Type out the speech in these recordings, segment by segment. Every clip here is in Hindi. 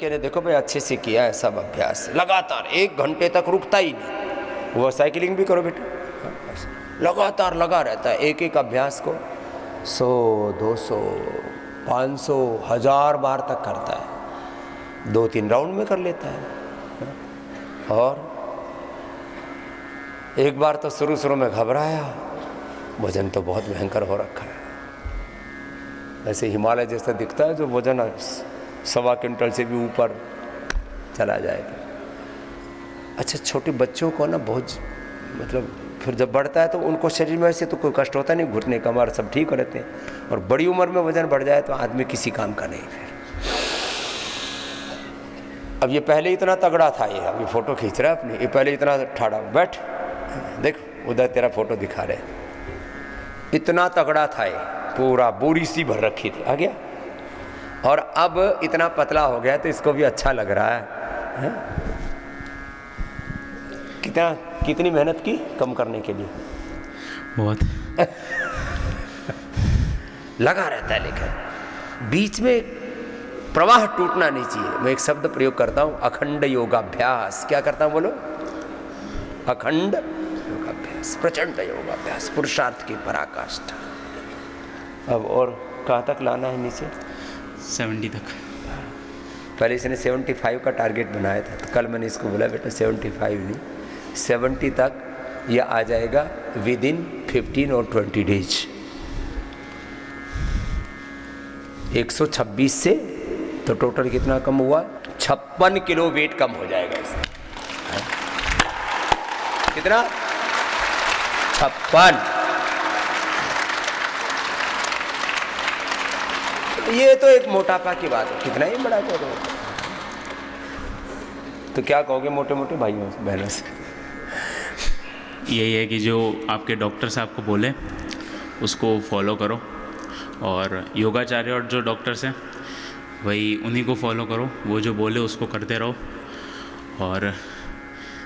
कह रहे देखो भाई अच्छे से किया है सब अभ्यास, लगातार 1 घंटे तक रुकता ही नहीं। वो साइकिलिंग भी करो बेटा, लगातार लगा रहता है एक एक अभ्यास को 100, 200, 500, 1000 बार तक करता है, 2-3 राउंड में कर लेता है। और एक बार तो शुरू में घबराया, वजन तो बहुत भयंकर हो रखा है, ऐसे हिमालय जैसा दिखता है जो वजन 1.25 क्विंटल से भी ऊपर चला जाएगा। अच्छा, छोटे बच्चों को ना बहुत मतलब फिर जब बढ़ता है तो उनको शरीर में ऐसे तो कोई कष्ट होता नहीं, घुटने कमर सब ठीक रहते हैं, और बड़ी उम्र में वजन बढ़ जाए तो आदमी किसी काम का नहीं फिर। अब ये पहले इतना तगड़ा था, ये अभी फोटो खींच रहा है अपनी, ये पहले इतना ठाड़ा, बैठ देख उधर तेरा फोटो दिखा रहे, इतना तगड़ा था ये, पूरा बोरी सी भर रखी थी, आ गया, और अब इतना पतला हो गया तो इसको भी अच्छा लग रहा है? कितनी मेहनत की कम करने के लिए, बहुत लगा रहता है, लेकिन बीच में प्रवाह टूटना नहीं चाहिए। मैं एक शब्द प्रयोग करता हूं, अखंड योगाभ्यास। क्या करता हूं बोलो? अखंड योगाभ्यास, प्रचंड योगाभ्यास, पुरुषार्थ की पराकाष्ठा। अब और कहाँ तक लाना है नीचे? 70 तक। पहले इसने 75 का टारगेट बनाया था, तो कल मैंने इसको बोला बेटा 75 नहीं, 70 तक यह आ जाएगा विद इन 15 और 20 डेज। 126 से तो टोटल कितना कम हुआ? 56 किलो वेट कम हो जाएगा इसका। कितना? 56। ये तो एक मोटापा की बात है, कितना ही बड़ा करो। तो क्या कहोगे मोटे मोटे भाइयों से, बहनों से? यही है कि जो आपके डॉक्टर साहब को बोले उसको फॉलो करो, और योगाचार्य और जो डॉक्टर्स हैं वही उन्हीं को फॉलो करो, वो जो बोले उसको करते रहो, और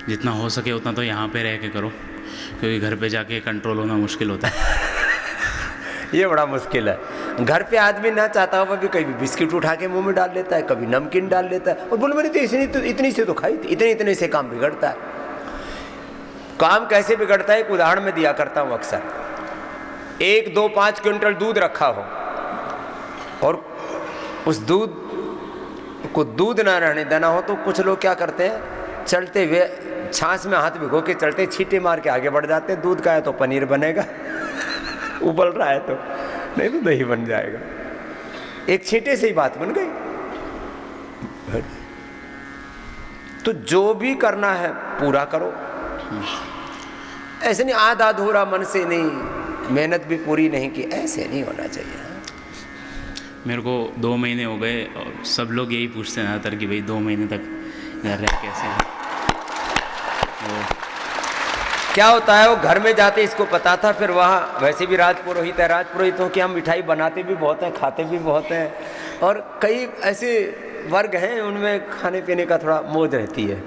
जितना हो सके उतना तो यहाँ पे रह के करो, क्योंकि घर पे जाके कंट्रोल होना मुश्किल होता है। ये बड़ा मुश्किल है। घर पे आदमी ना चाहता हुआ भी कभी बिस्किट उठा के मुंह में डाल लेता है, कभी नमकीन डाल लेता है, और बोले मैंने तो इतनी से तो खाई थी। इतने से काम बिगड़ता है। काम कैसे बिगड़ता है एक उदाहरण में दिया करता हूँ अक्सर। 1, 2, 5 क्विंटल दूध रखा हो और उस दूध को दूध ना रहने देना हो, तो कुछ लोग क्या करते हैं, चलते हुए छाछ में हाथ भिगो के चलते, छींटे मार के आगे बढ़ जाते हैं। दूध का है तो पनीर बनेगा, उबल रहा है तो, नहीं तो दही बन जाएगा। एक छींटे से ही बात बन गई। तो जो भी करना है पूरा करो, ऐसे नहीं आधा अधूरा मन से नहीं, मेहनत भी पूरी नहीं की, ऐसे नहीं होना चाहिए। मेरे को 2 महीने हो गए और सब लोग यही पूछते हैं ज़्यादातर कि भाई 2 महीने तक घर रह कैसे हैं। क्या होता है, वो घर में जाते इसको पता था, फिर वहाँ वैसे भी राजपुरोहित है, राजपुरोहितों की हम मिठाई बनाते भी बहुत हैं, खाते भी बहुत हैं, और कई ऐसे वर्ग हैं उनमें खाने पीने का थोड़ा मौज रहती है,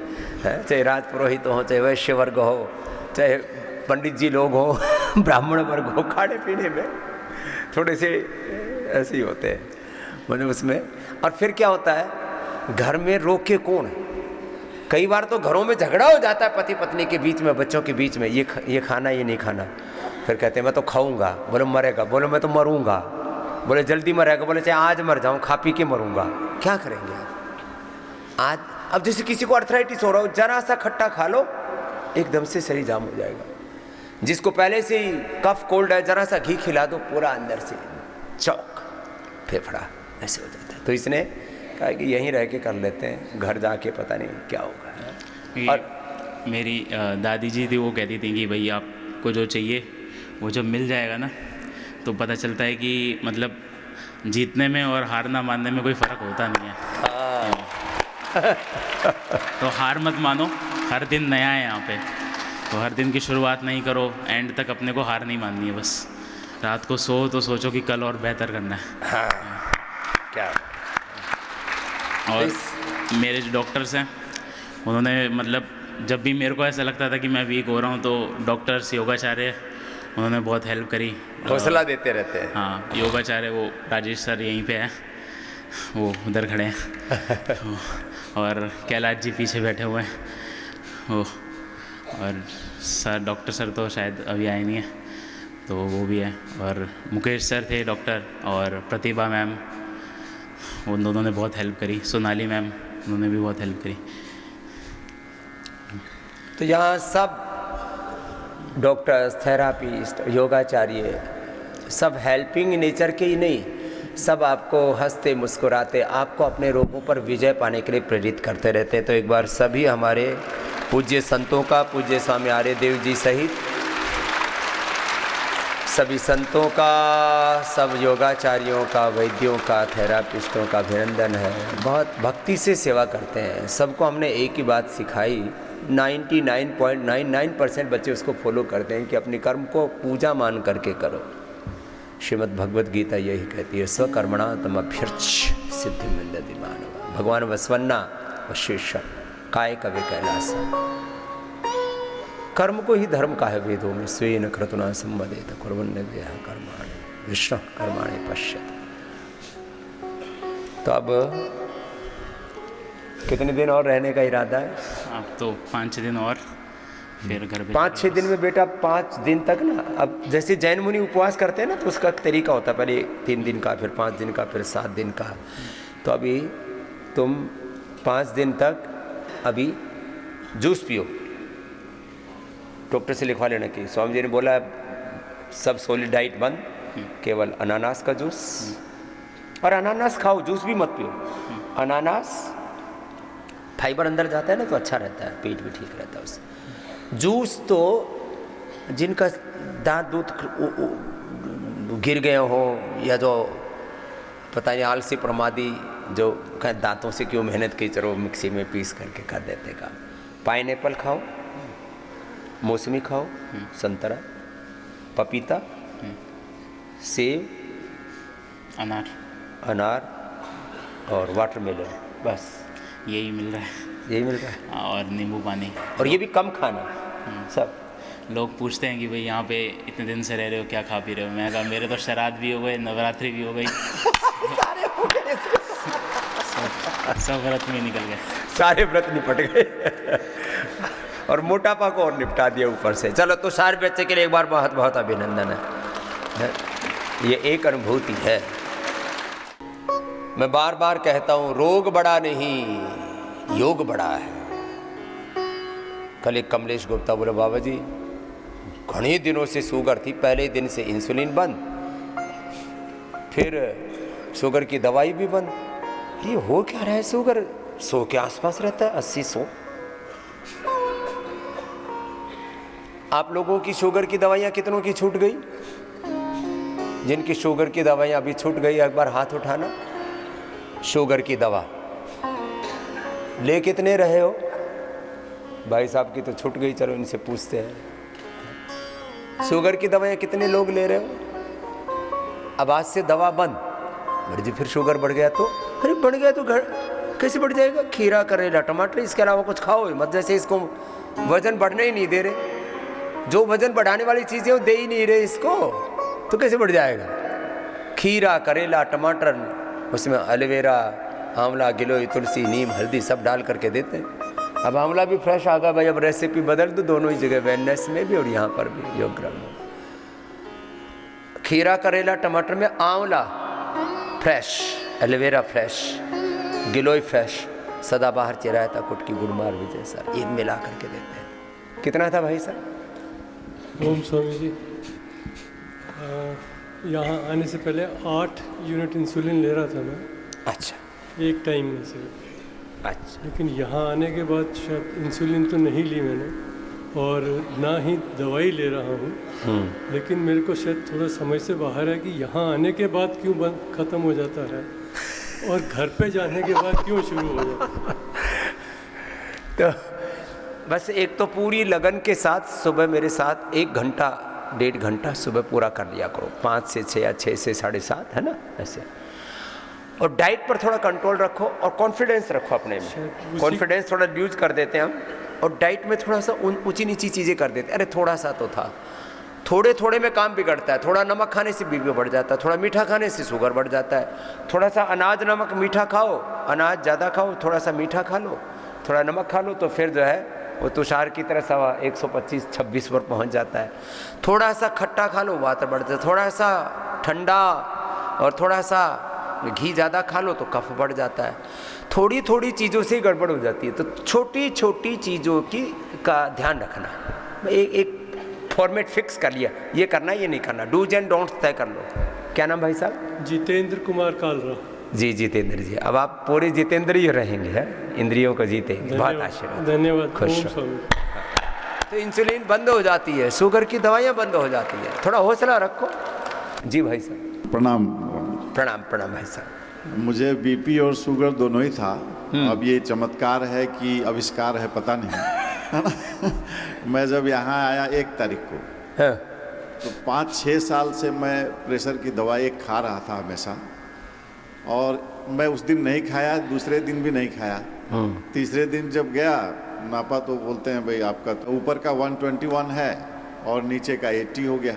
चाहे राजपुरोहित हो, चाहे वैश्य वर्ग हो, चाहे पंडित जी लोग हो, ब्राह्मण वर्ग हो, खाने पीने में थोड़े से ऐसे ही होते हैं मतलब उसमें। और फिर क्या होता है, घर में रोके कौन? कई बार तो घरों में झगड़ा हो जाता है पति पत्नी के बीच में, बच्चों के बीच में, ये खाना ये नहीं खाना। फिर कहते हैं मैं तो खाऊंगा, बोले मरेगा, बोले मैं तो मरूंगा, बोले जल्दी मरेगा, बोले चाहे आज मर जाऊं, खा पी के मरूंगा। क्या करेंगे आज? अब जैसे किसी को अर्थराइटिस हो रहा हो, जरा सा खट्टा खा लो एकदम से शरीर जाम हो जाएगा। जिसको पहले से ही कफ कोल्ड है, जरा सा घी खिला दो, पूरा अंदर से चौक फेफड़ा ऐसे हो जाता है। तो इसने कहा कि यहीं रह के कर लेते हैं, घर जाके पता नहीं क्या होगा। और मेरी दादी जी थी, वो कहती थी कि भाई आपको जो चाहिए वो जब मिल जाएगा ना, तो पता चलता है कि मतलब जीतने में और हारना मानने में कोई फ़र्क होता नहीं है। तो हार मत मानो, हर दिन नया है यहाँ पे, तो हर दिन की शुरुआत नहीं करो, एंड तक अपने को हार नहीं माननी है। बस रात को सो तो सोचो कि कल और बेहतर करना है। हाँ, क्या? और मेरे जो डॉक्टर्स हैं उन्होंने मतलब जब भी मेरे को ऐसा लगता था कि मैं वीक हो रहा हूँ, तो डॉक्टर्स योगाचार्य उन्होंने बहुत हेल्प करी, हौसला देते रहते हैं। हाँ, योगाचार्य वो राजेश सर यहीं पे हैं, वो उधर खड़े हैं और कैलाश जी पीछे बैठे हुए हैं वो, और सर डॉक्टर सर तो शायद अभी आए नहीं हैं, तो वो भी है, और मुकेश सर थे डॉक्टर, और प्रतिभा मैम, उन दोनों ने बहुत हेल्प करी, सोनाली मैम, उन्होंने भी बहुत हेल्प करी। तो यहाँ सब डॉक्टर्स, थेरापिस्ट, योगाचार्य सब हेल्पिंग नेचर के ही नहीं, सब आपको हंसते मुस्कुराते आपको अपने रोगों पर विजय पाने के लिए प्रेरित करते रहते हैं। तो एक बार सभी हमारे पूज्य संतों का, पूज्य स्वामी आर्यदेव जी सहित सभी संतों का, सब योगाचार्यों का, वैद्यों का, थेरापिस्टों का अभिनंदन है। बहुत भक्ति से सेवा करते हैं। सबको हमने एक ही बात सिखाई, 99.99% बच्चे उसको फॉलो करते हैं कि अपने कर्म को पूजा मान करके करो। श्रीमद् भगवद गीता यही कहती है, स्वकर्मणा तमभ्यर्च सिद्धि मिलति मानव। भगवान वसवन्ना वशिष्ठ काय कवे कैलास। कर्म को ही धर्म का है वेदों में, स्वेन क्रतुना संवदेत कुर्वन्य देह कर्माणि विष्णु कर्माणि पश्यति। तो अब कितने दिन और रहने का इरादा है? अब तो 5-6 दिन और, फिर घर पे 5-6 दिन में बेटा, 5 दिन तक ना, अब जैसे जैन मुनि उपवास करते हैं ना, तो उसका तरीका होता है, पहले 3 दिन का, फिर 5 दिन का, फिर 7 दिन का। तो अभी तुम 5 दिन तक अभी जूस पियो, डॉक्टर से लिखवा लेना कि स्वामी जी ने बोला सब सॉलिड डाइट बंद, केवल अनानास का जूस, और अनानास खाओ, जूस भी मत पियो। अनानास फाइबर अंदर जाता है ना, तो अच्छा रहता है, पेट भी ठीक रहता है उससे। जूस तो जिनका दांत दूध गिर गए हो, या जो पता नहीं आलसी प्रमादी जो कहें दांतों से क्यों मेहनत की, चलो मिक्सी में पीस करके खा देते का। पाइनएप्पल खाओ, मौसमी खाओ, संतरा, पपीता, सेब, अनार और वाटरमेलन, बस यही मिल रहा है, यही मिल रहा है। और नींबू पानी, और ये भी कम खाना सब। लोग पूछते हैं कि भाई यहाँ पे इतने दिन से रह रहे हो, क्या खा पी रहे हो? मैं कहा मेरे तो श्राद्ध भी हो गए, नवरात्रि भी हो गई, सारे हो गए, सब व्रत में निकल गए, सारे व्रत निपट गए और मोटापा को और निपटा दिया ऊपर से। चलो, तो सारे बच्चे के लिए एक बार बहुत बहुत अभिनंदन है। ये एक अनुभूति है। मैं बार बार कहता हूँ, रोग बड़ा नहीं, योग बड़ा है। कल एक कमलेश गुप्ता बोले, बाबा जी घने दिनों से शुगर थी, पहले दिन से इंसुलिन बंद, फिर शुगर की दवाई भी बंद। ये हो क्या रहा है? शुगर 100 के आसपास रहता है, 80-100। आप लोगों की शुगर की दवाइयाँ कितनों की छूट गई? जिनकी शुगर की दवाइयाँ अभी छूट गई, एक बार हाथ उठाना। शुगर की दवा ले कितने रहे हो? भाई साहब की तो छूट गई, चलो इनसे पूछते हैं। शुगर की दवाइयाँ कितने लोग ले रहे हो? अब आज से दवा बंद। बढ़ जी, फिर शुगर बढ़ गया तो? अरे बढ़ गया तो घर कैसे बढ़ जाएगा? खीरा, करेला, टमाटर, इसके अलावा कुछ खाओ मत। जैसे इसको वजन बढ़ने ही नहीं दे रहे, जो वजन बढ़ाने वाली चीज़ें वो दे ही नहीं रहे इसको, तो कैसे बढ़ जाएगा? खीरा, करेला, टमाटर, उसमें एलोवेरा, आंवला, गिलोय, तुलसी, नीम, हल्दी सब डाल करके देते हैं। अब आंवला भी फ्रेश आ गया भाई, अब रेसिपी बदल दो दोनों ही जगह, वेलनेस में भी और यहाँ पर भी, योगग्राम में। खीरा, करेला, टमाटर में आंवला फ्रेश, एलोवेरा फ्रेश, गिलोय फ्रेश, सदाबहार, चिरायता, कुटकी, गुड़मार, विजय सर, ये मिला करके देते हैं। कितना था भाई सर? ओम स्वामी जी, यहाँ आने से पहले 8 यूनिट इंसुलिन ले रहा था मैं। अच्छा, एक टाइम में सिर्फ। अच्छा। लेकिन यहाँ आने के बाद शायद इंसुलिन तो नहीं ली मैंने, और ना ही दवाई ले रहा हूँ। लेकिन मेरे को शायद थोड़ा समझ से बाहर है कि यहाँ आने के बाद क्यों बंद ख़त्म हो जाता है और घर पे जाने के बाद क्यों शुरू हो जाता है। तो बस एक तो पूरी लगन के साथ सुबह मेरे साथ 1 घंटा 1.5 घंटा सुबह पूरा कर लिया करो, 5 से 6 या 6 से 7.5, है ना ऐसे। और डाइट पर थोड़ा कंट्रोल रखो और कॉन्फिडेंस रखो अपने में। कॉन्फिडेंस थोड़ा ड्यूज कर देते हैं हम, और डाइट में थोड़ा सा ऊंची नीची चीज़ें कर देते हैं। अरे थोड़ा सा तो था, थोड़े थोड़े में काम बिगड़ता है। थोड़ा नमक खाने से बीपी बढ़ जाता है, थोड़ा मीठा खाने से शुगर बढ़ जाता है। थोड़ा सा अनाज नमक मीठा खाओ, अनाज ज़्यादा खाओ, थोड़ा सा मीठा खा लो, थोड़ा नमक खा लो, तो फिर जो है वो तुषार की तरह 125-126 पर पहुंच जाता है। थोड़ा सा खट्टा खा लो, वात बढ़ जाता है। थोड़ा सा ठंडा और थोड़ा सा घी ज़्यादा खा लो तो कफ बढ़ जाता है। थोड़ी थोड़ी चीज़ों से गड़बड़ हो जाती है। तो छोटी छोटी चीज़ों की का ध्यान रखना। एक फॉर्मेट फिक्स कर लिया, ये करना ये नहीं करना, डूज एंड डोंट्स तय कर लो। क्या नाम भाई साहब? जितेंद्र कुमार कालरा। जी जितेंद्र जी, अब आप पूरे जितेंद्र ही रहेंगे, हैं इंद्रियों को जीतेंगे। बहुत आशीर्वाद, धन्यवाद। खुश ओम रहो। स्वामी। तो इंसुलिन बंद हो जाती है, शुगर की दवाइयाँ बंद हो जाती है। थोड़ा हौसला रखो। जी भाई साहब। प्रणाम। प्रणाम प्रणाम भाई साहब। मुझे बीपी और शुगर दोनों ही था। अब ये चमत्कार है कि आविष्कार है पता नहीं, है ना। मैं जब यहाँ आया 1 तारीख को, हाँ। तो 5-6 साल से मैं प्रेशर की दवाई खा रहा था हमेशा, और मैं उस दिन नहीं खाया, दूसरे दिन भी नहीं खाया। तीसरे दिन जब गया नापा तो बोलते हैं भाई आपका तो ऊपर का 121 है और नीचे का 80 हो गया,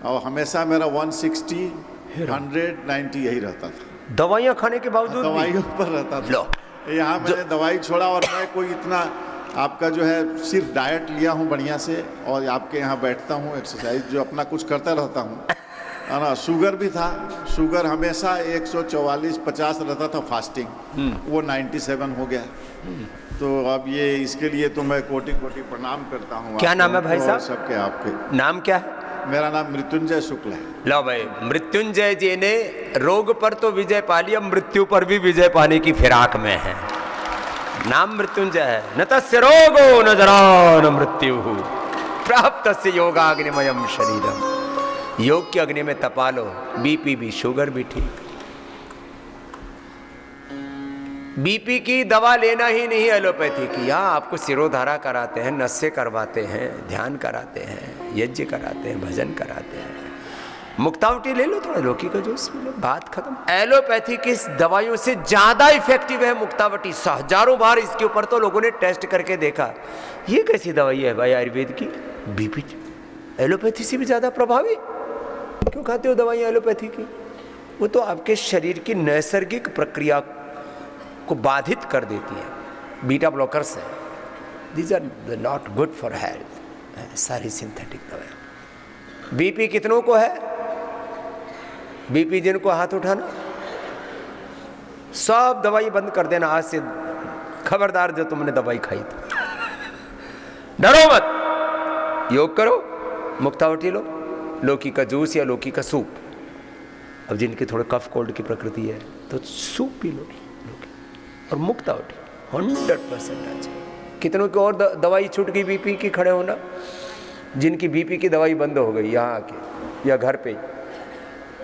और हमेशा मेरा 160, 100, 90 यही रहता था। दवाइयाँ खाने के बावजूद भी? दवाइयों पर रहता था। लो। यहाँ मैंने दवाई छोड़ा, और मैं कोई इतना आपका जो है सिर्फ डाइट लिया हूँ बढ़िया से, और आपके यहाँ बैठता हूँ, एक्सरसाइज जो अपना कुछ करता रहता हूँ, है ना। शुगर भी था, शुगर हमेशा 144-50 रहता था फास्टिंग, वो 97 हो गया। तो अब ये इसके लिए तो मैं कोटि कोटि प्रणाम करता हूँ। क्या नाम है भाई साहब? सबके आपके। नाम क्या है? मेरा नाम मृत्युंजय शुक्ल है। लो भाई, मृत्युंजय जी ने रोग पर तो विजय पा लिया, मृत्यु पर भी विजय पाने की फिराक में है। नाम मृत्युंजय है। न तस्य रोगो न जरा न मृत्यु प्राप्त तस्य योगाग्निमयम शरीरम। योग की अग्नि में तपा लो, बीपी भी शुगर भी ठीक। बीपी की दवा लेना ही नहीं एलोपैथी की। यहाँ आपको सिरोधारा कराते हैं, नस्से करवाते हैं, ध्यान कराते हैं, यज्ञ कराते हैं, भजन कराते हैं। मुक्तावटी ले लो, थोड़ा लौकी का जूस पी लो, बात खत्म। एलोपैथी की दवाइयों से ज़्यादा इफेक्टिव है मुक्तावटी। हजारों बार इसके ऊपर तो लोगों ने टेस्ट करके देखा, ये कैसी दवाई है भाई आयुर्वेद की? बीपी एलोपैथी से भी ज़्यादा प्रभावी। क्यों खाते हो दवाइयाँ एलोपैथी की? वो तो आपके शरीर की नैसर्गिक प्रक्रिया को बाधित कर देती है। बीटा ब्लॉकर्स हैं, these are not good for health. सारी सिंथेटिक दवाई। बीपी कितनों को है? बीपी जिनको हाथ उठाना, सब दवाई बंद कर देना आज से। खबरदार जो तुमने दवाई खाई थी, डरो मत, योग करो, मुक्तावटी लो, लौकी का जूस या लौकी का सूप। अब जिनकी थोड़े कफ कोल्ड की प्रकृति है तो सूप पी लो, और मुक्तावटी 100% आज। कितनों की और दवाई छूट गई बीपी की, खड़े होना। जिनकी बीपी की दवाई बंद हो गई यहाँ आके या घर पे,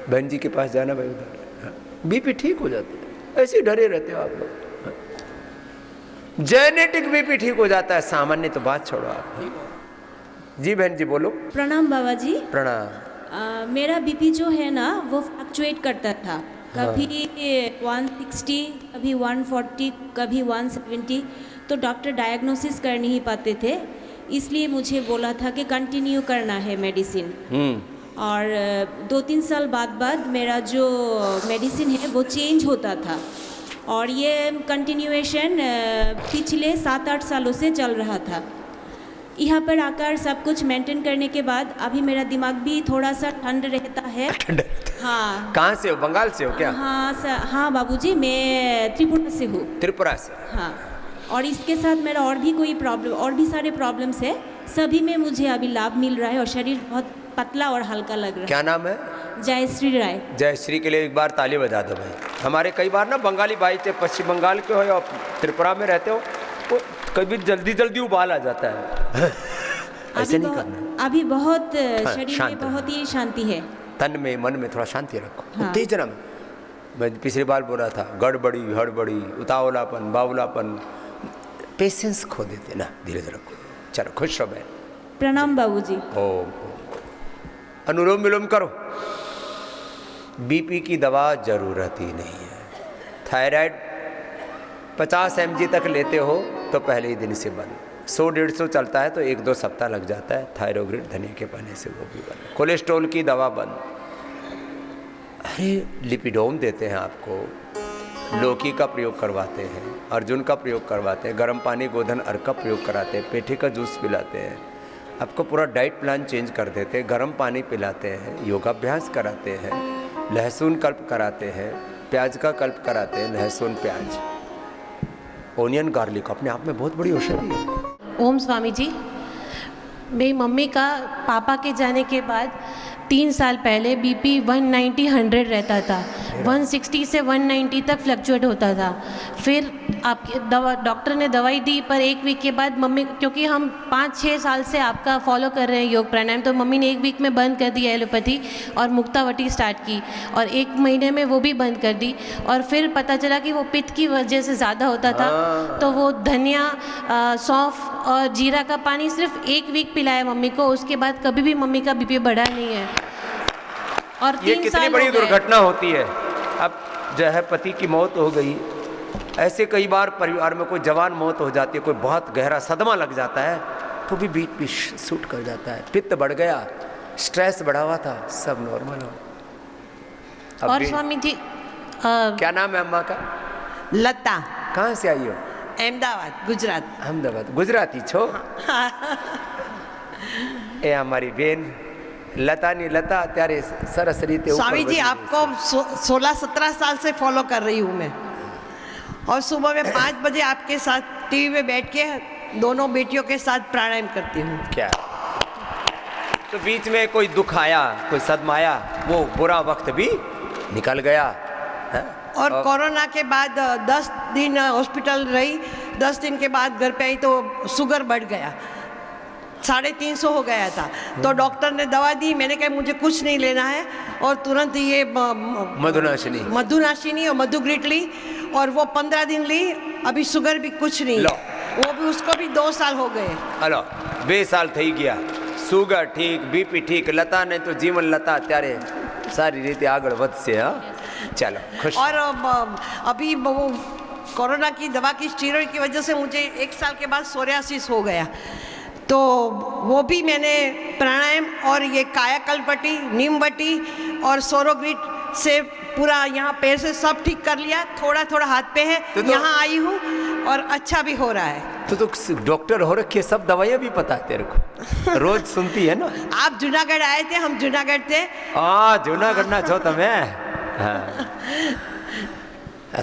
बहन जी के पास जाना भाई, उधर बीपी ठीक हो जाती है। ऐसे डरे रहते हो आप लोग। जेनेटिक बीपी ठीक हो जाता है, सामान्य तो बात छोड़ो आप। जी बहन जी बोलो। प्रणाम बाबा जी। प्रणाम। मेरा बीपी जो है ना वो फ्लक्चुएट करता था, कभी 160, कभी 140, कभी 170। तो डॉक्टर डायग्नोसिस कर नहीं पाते थे, इसलिए मुझे बोला था कि कंटिन्यू करना है मेडिसिन। और 2-3 साल बाद मेरा जो मेडिसिन है वो चेंज होता था, और ये कंटिन्यूएशन पिछले 7-8 सालों से चल रहा था। यहाँ पर आकर सब कुछ मेंटेन करने के बाद अभी मेरा दिमाग भी थोड़ा सा ठंड रहता है। हाँ। कहाँ से हो? बंगाल से हो क्या? हाँ बाबूजी, मैं त्रिपुरा से हूँ। त्रिपुरा से? हाँ। और इसके साथ मेरा और भी कोई प्रॉब्लम, और भी सारे प्रॉब्लम्स है, सभी में मुझे अभी लाभ मिल रहा है, और शरीर बहुत पतला और हल्का लग रहा है। क्या नाम है? जयश्री राय। जयश्री के लिए एक बार ताली बजा दो भाई। हमारे कई बार ना बंगाली भाई थे, पश्चिम बंगाल के हो या त्रिपुरा में रहते हो, वो कभी जल्दी उबाल आ जाता है। ऐसे नहीं करना। अभी बहुत शरीर में शांत बहुत ही शांति है। तन में मन में थोड़ा शांति रखो। हाँ। उत्तेजना में, मैं पिछली बार बोला था, गड़बड़ी हड़बड़ी, उतावलापन, बावलापन, पेशेंस खो देते ना। धीरे धीरे रखो। चलो खुश रहो बहन। प्रणाम बाबूजी। ओम। अनुलोम विलोम करो। बीपी की दवा जरूरत ही नहीं है। थायराइड 50 mg तक लेते हो तो पहले ही दिन से बंद। 100-150 चलता है तो 1-2 सप्ताह लग जाता है। थायरोग्रिड धनिया के पानी से वो भी बंद। कोलेस्ट्रॉल की दवा बंद। अरे लिपिडोम देते हैं आपको, लौकी का प्रयोग करवाते हैं, अर्जुन का प्रयोग करवाते हैं, गर्म पानी गोधन अर्क का प्रयोग कराते हैं, पेठे का जूस पिलाते हैं, आपको पूरा डाइट प्लान चेंज कर देते हैं, गर्म पानी पिलाते हैं, योगाभ्यास कराते हैं, लहसुन कल्प कराते हैं, प्याज का कल्प कराते हैं, लहसुन प्याज, ओनियन गार्लिक अपने आप में बहुत बड़ी औषधि है। ओम स्वामी जी, मेरी मम्मी का पापा के जाने के बाद 3 साल पहले बीपी 190/100 रहता था, 160 से 190 तक फ्लक्चुएट होता था। फिर आपकी दवा, डॉक्टर ने दवाई दी, पर 1 वीक के बाद मम्मी, क्योंकि हम 5-6 साल से आपका फॉलो कर रहे हैं योग प्राणायाम, तो मम्मी ने 1 वीक में बंद कर दी एलोपैथी और मुक्तावटी स्टार्ट की, और 1 महीने में वो भी बंद कर दी। और फिर पता चला कि वो पित्त की वजह से ज़्यादा होता था, तो वो धनिया, सौंफ और जीरा का पानी सिर्फ 1 वीक पिलाया मम्मी को। उसके बाद कभी भी मम्मी का बीपी बढ़ा नहीं है। और ये 3 कितनी साल बड़ी हो गए। दुर्घटना होती है। अब जो है पति की मौत हो गई, ऐसे कई बार परिवार में कोई जवान मौत हो जाती है, कोई बहुत गहरा सदमा लग जाता है, तो भी बीपी शूट कर जाता है, पित्त बढ़ गया, स्ट्रेस बढ़ा हुआ था, सब नॉर्मल हो। और स्वामी जी क्या नाम है अम्मा का? लता, कहाँ से आई हो? अहमदाबाद, गुजरात। अहमदाबाद, गुजराती छो? એ અમારી બેન લતાની લતા અત્યારે સરસ રીતે स्वामी जी, आपको 16-17 साल से फॉलो कर रही हूँ मैं, और सुबह में 5 बजे आपके साथ टीवी में बैठ के दोनों बेटियों के साथ प्राणायाम करती हूँ। क्या तो बीच में कोई दुख आया, कोई सदमा आया, वो बुरा वक्त भी निकल गया है? और कोरोना के बाद 10 दिन हॉस्पिटल रही, 10 दिन के बाद घर पे आई तो शुगर बढ़ गया, 350 हो गया था। तो डॉक्टर ने दवा दी, मैंने कहा मुझे कुछ नहीं लेना है, और तुरंत ये मधुनाशिनी और मधुग्रिट ली, और वो 15 दिन ली, अभी शुगर भी कुछ नहीं, वो भी, उसको भी 2 साल हो गए। હલો 2 સાલ થઈ ગયા, સુગર ઠીક, બીપી ઠીક, લતા ને તો જીવન લતા અત્યારે સારી રીતે આગળ વધશે। હા ચાલો खुश। और अभी वो कोरोना की दवा की स्टीरॉइड की वजह से मुझे 1 साल के बाद सोरियासिस हो गया, तो वो भी मैंने प्राणायाम और ये कायाकल्पवटी, नीमवटी और सोरोग्रिट से पूरा यहाँ पैर से सब ठीक कर लिया। थोड़ा थोड़ा हाथ पे है, तो यहाँ आई हूँ और अच्छा भी हो रहा है। तो डॉक्टर हो रखी है, सब दवाइयाँ भी पता है तेरे को, रोज सुनती है ना? आप जूनागढ़ आए थे, हम जूनागढ़ थे। हाँ जूनागढ़ ना छो तमें? हाँ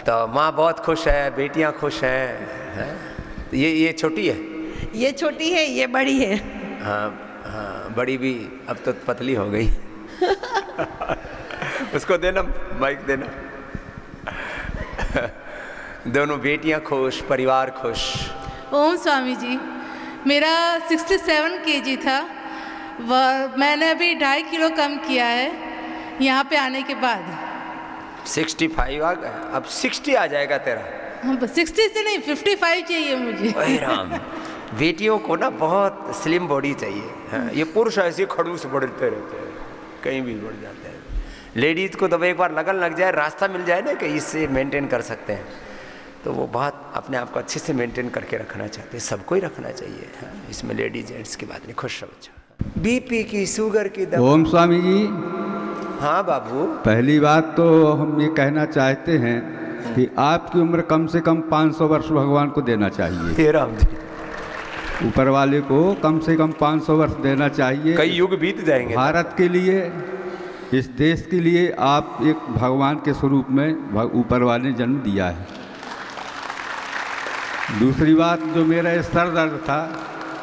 तो माँ बहुत खुश है, बेटियाँ खुश हैं। ये छोटी है? ये छोटी है, ये बड़ी है। हाँ हाँ, बड़ी भी अब तो पतली हो गई। उसको देना माइक देना। दोनों बेटियां खुश, परिवार खुश। ओम स्वामी जी, मेरा 67 kg था, मैंने अभी 2.5 किलो कम किया है यहाँ पे आने के बाद। 65 आ गया, अब 60 आ जाएगा तेरा। 60 से नहीं, 55 चाहिए मुझे। ओए राम, बेटियों को ना बहुत स्लिम बॉडी चाहिए। हाँ, ये पुरुष ऐसे खड़ूस बढ़ते रहते हैं, कहीं भी बढ़ जाते हैं। लेडीज़ को तो एक बार लगन लग जाए, रास्ता मिल जाए ना कि इससे मेंटेन कर सकते हैं, तो वो बहुत अपने आप को अच्छे से मेंटेन करके रखना चाहते हैं। सबको ही रखना चाहिए। हाँ, इसमें लेडीज जेंट्स की बात नहीं। खुश रहो बच्चों। बीपी की, शुगर की दवा। ओम स्वामी जी, हाँ बाबू। पहली बात तो हम ये कहना चाहते हैं कि आपकी उम्र कम से कम 500 वर्ष भगवान को देना चाहिए। हे राम जी, ऊपर वाले को कम से कम 500 वर्ष देना चाहिए। कई युग बीत जाएंगे। भारत के लिए, इस देश के लिए आप एक भगवान के स्वरूप में ऊपर वाले ने जन्म दिया है। दूसरी बात, जो मेरा ये सर दर्द था,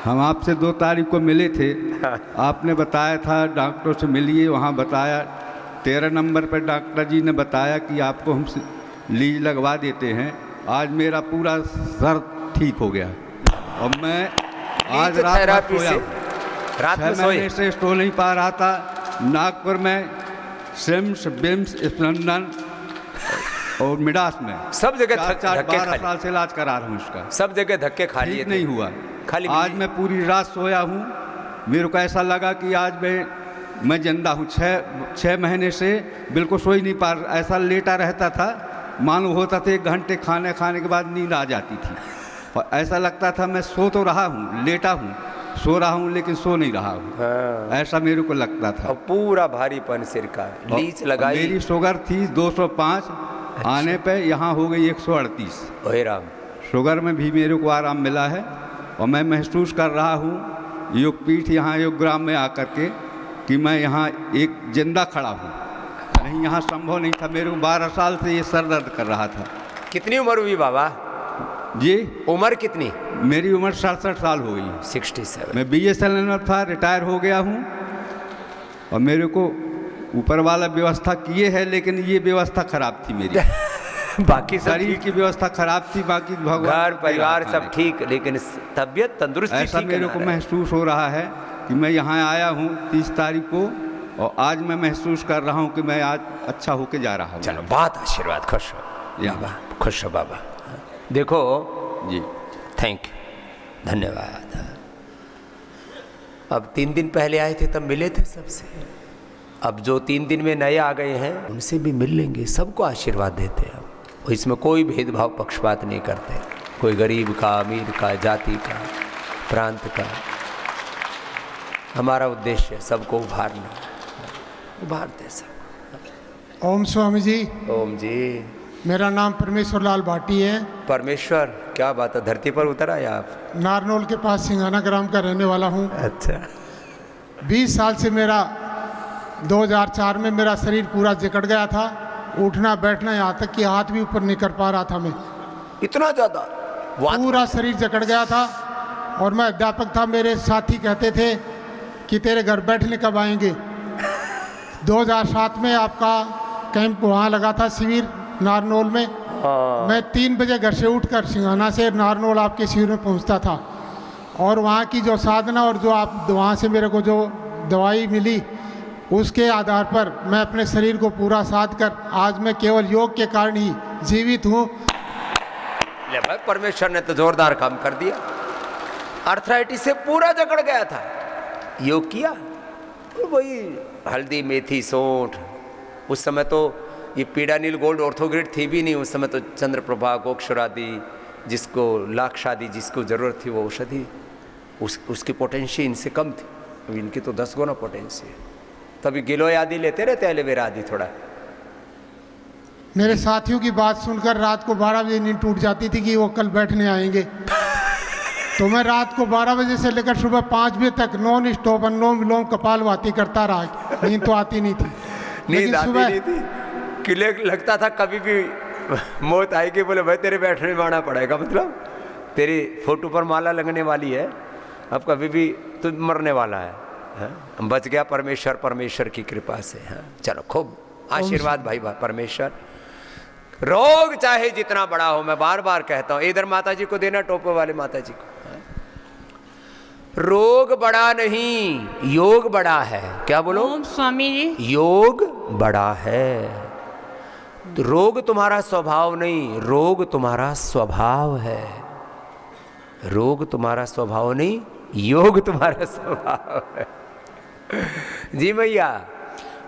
हम आपसे 2 तारीख को मिले थे, आपने बताया था डॉक्टर से मिलिए, वहाँ बताया 13 नंबर पर डॉक्टर जी ने बताया कि आपको हम लीज लगवा देते हैं। आज मेरा पूरा सर ठीक हो गया, और मैं आज रात में सोया, 6 महीने से सो नहीं पा रहा था। नागपुर में सिम्स, बिम्स, स्पंदन और मिडास में सब जगह 12 साल से इलाज करा रहा हूँ इसका, सब जगह धक्के खा लिए, नहीं हुआ। खाली आज मैं पूरी रात सोया हूँ, मेरे को ऐसा लगा कि आज मैं जिंदा हूँ। 6 महीने से बिल्कुल सो ही नहीं पा रहा, ऐसा लेटा रहता था, मालूम होता था 1 घंटे खाने के बाद नींद आ जाती थी। और ऐसा लगता था मैं सो तो रहा हूँ, लेटा हूँ, सो रहा हूँ लेकिन सो नहीं रहा हूँ। हाँ। ऐसा मेरे को लगता था। और पूरा भारीपन सिर का, लीच लगाई। मेरी शुगर थी 205, आने पे यहाँ हो गई 138। ओहे राम। शुगर में भी मेरे को आराम मिला है और मैं महसूस कर रहा हूँ योगपीठ यहाँ योगग्राम में आकर के कि मैं यहाँ एक जिंदा खड़ा हूँ। नहीं, यहाँ संभव नहीं था। मेरे को 12 साल से ये सर दर्द कर रहा था। कितनी उम्र हुई बाबा? जी, उम्र कितनी? मेरी उम्र 67 साल हो गई। 67। मैं BSNL में था, रिटायर हो गया हूँ और मेरे को ऊपर वाला व्यवस्था किए है, लेकिन ये व्यवस्था खराब थी मेरी। बाकी सब शरीर की व्यवस्था खराब थी, बाकी भगवान घर परिवार सब ठीक, लेकिन तबीयत तंदुरुस्ती ऐसा ठीक मेरे को महसूस हो रहा है कि मैं यहाँ आया हूँ 30 तारीख को और आज मैं महसूस कर रहा हूँ कि मैं आज अच्छा होके जा रहा हूँ। चलो, बहुत आशीर्वाद, खुश हो बाबा, खुश हो बाबा। देखो जी, थैंक यू, धन्यवाद। अब 3 दिन पहले आए थे तब मिले थे सबसे, अब जो 3 दिन में नए आ गए हैं उनसे भी मिल लेंगे। सबको आशीर्वाद देते हैं, इसमें कोई भेदभाव पक्षपात नहीं करते, कोई गरीब का, अमीर का, जाति का, प्रांत का। हमारा उद्देश्य है सबको उभारना, उभारते सब। ओम स्वामी जी। ओम जी। मेरा नाम परमेश्वर लाल भाटी है। परमेश्वर, क्या बात है, धरती पर उतर आए आप? नारनौल के पास सिंघाना ग्राम का रहने वाला हूँ। अच्छा। 20 साल से मेरा 2004 में मेरा शरीर पूरा जकड़ गया था, उठना बैठना, यहाँ तक कि हाथ भी ऊपर नहीं कर पा रहा था मैं। इतना ज़्यादा? पूरा शरीर जकड़ गया था और मैं अध्यापक था। मेरे साथी कहते थे कि तेरे घर बैठने कब आएंगे। 2007 में आपका कैंप वहाँ लगा था, शिविर नारनौल में। मैं 3 बजे घर से उठकर सिंघाना से नारनौल आपके शिविर में पहुँचता था और वहाँ की जो साधना और जो आप वहाँ से मेरे को जो दवाई मिली, उसके आधार पर मैं अपने शरीर को पूरा साध कर आज मैं केवल योग के कारण ही जीवित हूँ। ले भाई, परमेश्वर ने तो जोरदार काम कर दिया। आर्थराइटिस से पूरा जकड़ गया था, योग किया, तो वही हल्दी, मेथी, सौंठ। उस समय तो ये पीडानील गोल्ड ऑर्थोग्रिड थी भी नहीं, उस समय तो चंद्रप्रभा, गोक्षरादि, जिसको लाक्षादि जिसको ज़रूरत थी वो औषधि, उसकी पोटेंसी इनसे कम थी। अब इनकी तो 10 गुना पोटेंसी है। तभी गिलोय आदि लेते रहते, एलोवेरा आदि थोड़ा। मेरे साथियों की बात सुनकर रात को 12 बजे नींद टूट जाती थी कि वो कल बैठने आएंगे। तो मैं रात को 12 बजे से लेकर सुबह 5 बजे तक नॉन स्टॉप अनुलोम विलोम कपालभाति करता रहा। नींद तो आती नहीं थी, नींद आती नहीं थी, किले लगता था कभी भी मौत आएगी, बोले भाई तेरे बैठने में आना पड़ेगा, मतलब तेरी फोटो पर माला लगने वाली है, अब कभी भी तू मरने वाला है। हाँ? बच गया परमेश्वर की कृपा से। हाँ? चलो, खूब आशीर्वाद भाई परमेश्वर। रोग चाहे जितना बड़ा हो, मैं बार बार कहता हूँ, इधर माता जी को देना, टोपे वाले माता जी को। हाँ? रोग बड़ा नहीं, योग बड़ा है। क्या बोलो? ओम स्वामी जी। योग बड़ा है। तो रोग तुम्हारा स्वभाव नहीं, रोग तुम्हारा स्वभाव है। रोग तुम्हारा स्वभाव नहीं, योग तुम्हारा स्वभाव है। जी मैया।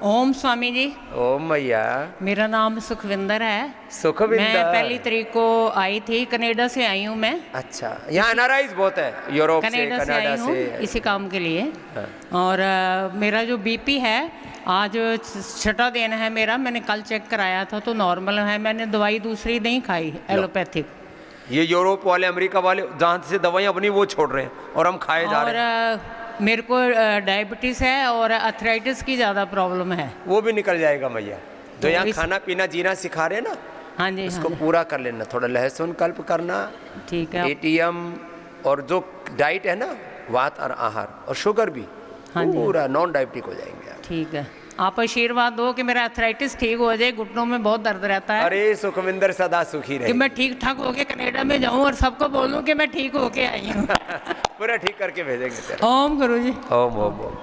ओम स्वामी जी। ओम मैया। मेरा नाम सुखविंदर है। सुखविंदर। मैं 1 तारीख को आई थी, कनाडा से आई हूँ मैं। अच्छा, यहाँ एनआरआईज बहुत है, यूरोप से, कनाडा से हूँ इसी काम के लिए। हाँ। और मेरा जो बीपी है, आज 6ठा दिन है मेरा। मैंने कल चेक कराया था तो नॉर्मल है। मैंने दवाई दूसरी नहीं खाई, एलोपैथिक। ये यूरोप वाले, अमेरिका वाले जहाँ से दवाइयाँ अपनी वो छोड़ रहे हैं और हम खाए जा रहे हैं। मेरे को डायबिटीज़ है और अर्थराइटिस की ज़्यादा प्रॉब्लम है। वो भी निकल जाएगा मैया। जो यहाँ खाना पीना जीना सिखा रहे हैं ना, हाँ जी, उसको पूरा कर लेना। थोड़ा लहसुन कल्प करना, ठीक है। ATM और जो डाइट है ना, वात और आहार और शुगर भी, हाँ, पूरा नॉन डायबिटिक हो जाएंगे। ठीक है, आप आशीर्वाद दो कि मेरा अर्थराइटिस ठीक हो जाए। घुटनों में बहुत दर्द रहता है। अरे सुखविंदर सदा सुखी रहे, कि मैं ठीक ठाक होके कनाडा में जाऊं और सबको बोलूं कि मैं ठीक होके आई हूँ। पूरा ठीक करके भेजेंगे। ओम गुरु जी। ओम ओम ओम।